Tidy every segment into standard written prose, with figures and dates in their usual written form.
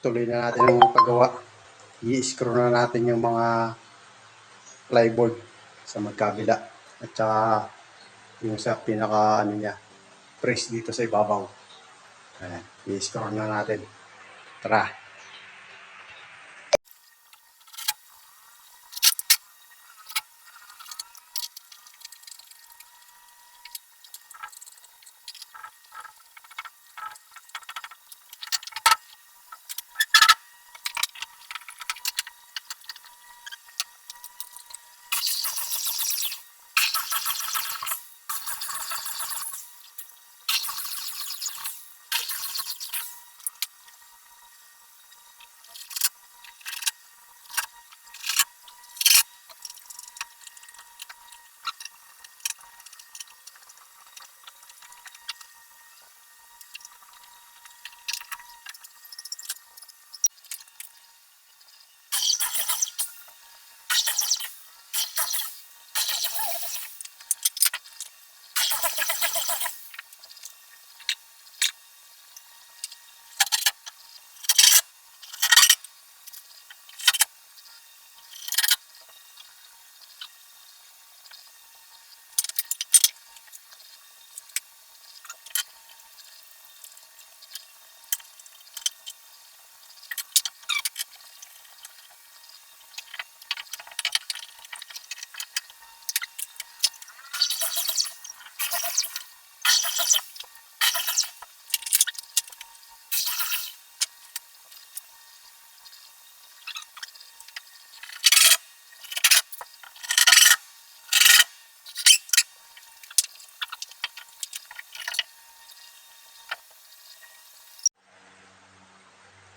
tuloy na natin ang paggawa. I-screw na natin yung mga plyboard sa magkabila at saka yung sa pinaka ano niya, press dito sa ibabaw. Ayan, i-screw na natin. Tara!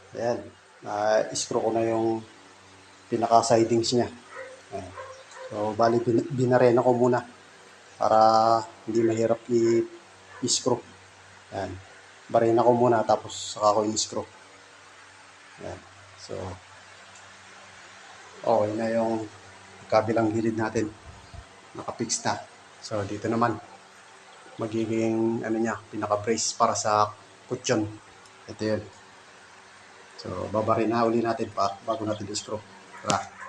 Ayan, screw ko na yung pinaka-sidings niya. Ayan. So, bali binarena ko muna para hindi mahirap i-screw. Ayan. Barena ko muna tapos saka ko i-screw. Ayan. So, okay na yung kabilang gilid natin. Nakapix na. So, dito naman magiging ano niya, pinaka-brace para sa kutsyon. Ito yun. So, babarena uli natin bago natin i-screw. Tara.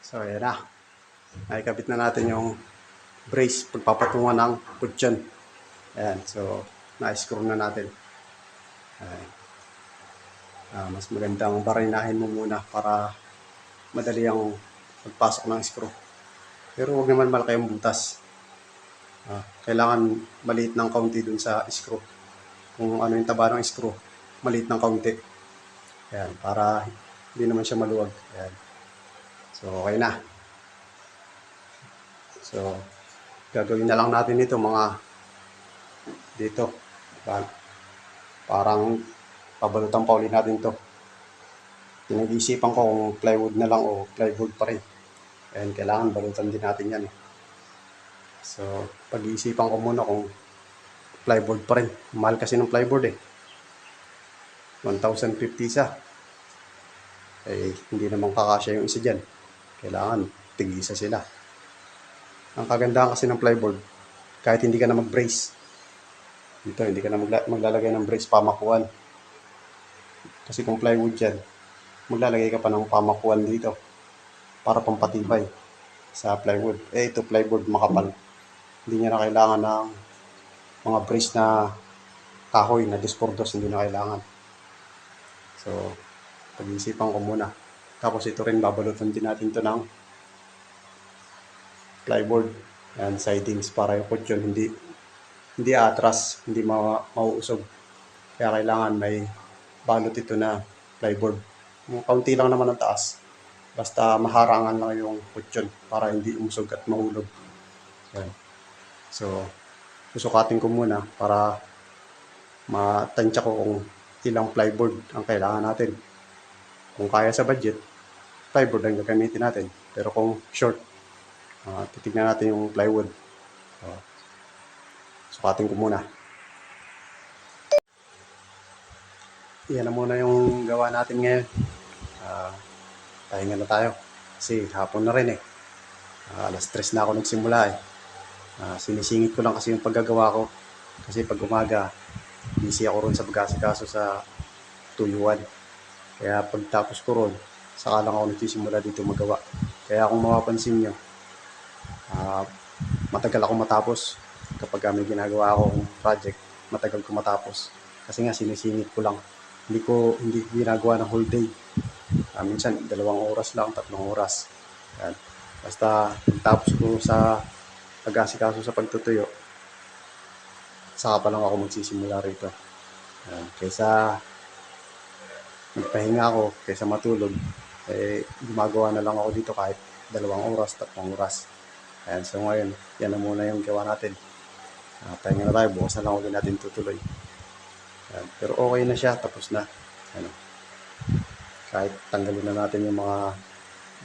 So, ayan na. Nakikabit na natin yung brace pagpapatungan ng kutsyon. Ayan. So, na-screw na natin. Ayan. Mas magandang barinahin mo muna para madali ang pagpasok ng screw. Pero huwag naman malaki ang butas. Kailangan maliit ng kaunti dun sa screw. Kung ano yung taba ng screw, maliit ng kaunti. Ayan. Para hindi naman siya maluwag. Ayan. So, okay na. So, gagawin na lang natin ito mga dito. Parang pabalutan pa ulit natin to. Pinag-iisipan ko kung plywood na lang o plywood pa rin. Ayan, kailangan balutan din natin yan. So, pag-iisipan ko muna kung plywood pa rin. Mahal kasi ng plywood 1,050 isa. Hindi naman kakasya yung isa dyan. Kailangan tig-isa sila. Ang kagandahan kasi ng plyboard, kahit hindi ka na mag-brace, dito hindi ka na maglalagay ng brace pamakuan. Kasi kung plywood yan, maglalagay ka pa ng pamakuan dito para pampatibay sa plywood. Ito plywood makapal. Hindi niya na kailangan ng mga brace na kahoy na dispordos, hindi na kailangan. So, pag-iisipan ko muna. Tapos ito rin, babalutan din natin to ng plyboard and sidings para yung kutsyon hindi atras, hindi mauusog. Kaya kailangan may balot ito na plyboard. Kaunti lang naman ang taas. Basta maharangan lang yung kutsyon para hindi umusog at mahulog. Yan. So, susukatin ko muna para matansya ko kung ilang plyboard ang kailangan natin. Kung kaya sa budget, plyboard ang gagamitin natin. Pero kung short, titignan natin yung plywood. Sukatin ko muna. Yan na muna yung gawa natin ngayon. Pahinga na tayo. Kasi hapon na rin eh. Alas 3 na ako nagsimula eh. Sinisingit ko lang kasi yung paggagawa ko. Kasi pag umaga, busy ako ron sa pag-asikaso sa tuyuan. Kaya pagtapos ko ron, saka lang ako nagsisimula dito magawa. Kaya kung mapapansin nyo, matagal ako matapos. Kapag may ginagawa akong project, matagal ko matapos. Kasi nga sinisingit ko lang. Hindi ginagawa ng whole day. Minsan 2 oras lang, 3 oras. Yan. Basta pagtapos ko sa pag-asikaso sa pagtutuyo, saka pa lang ako magsisimula rito. Yan. Kaysa magpahinga ako, kaysa matulog, gumagawa na lang ako dito kahit 2 oras, 3 oras. Ayan, so ngayon, yan na muna yung gawa natin. Pahinga na tayo, bukas na lang ulit natin tutuloy. Ayan, pero okay na siya, tapos na. Ano, kahit tanggalin na natin yung mga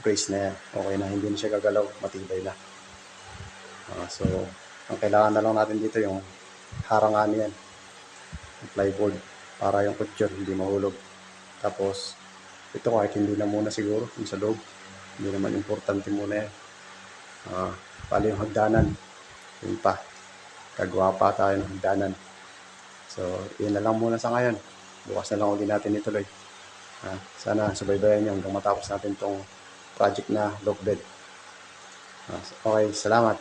brace na yan, okay na, hindi na siya gagalaw, matibay na. So, ang kailangan na lang natin dito yung harangan yan, yung plyboard, para yung kutsyon hindi mahulog. Tapos, ito kahit hindi na muna siguro, yung sa loob, hindi naman importante muna yan. Pali yung hagdanan, yun pa, gagawa pa tayo ng hagdanan. So, yun na lang muna sa ngayon. Bukas na lang ulit natin ituloy. Sana subaybayan nyo hanggang matapos natin itong project na lock bed. Okay, salamat.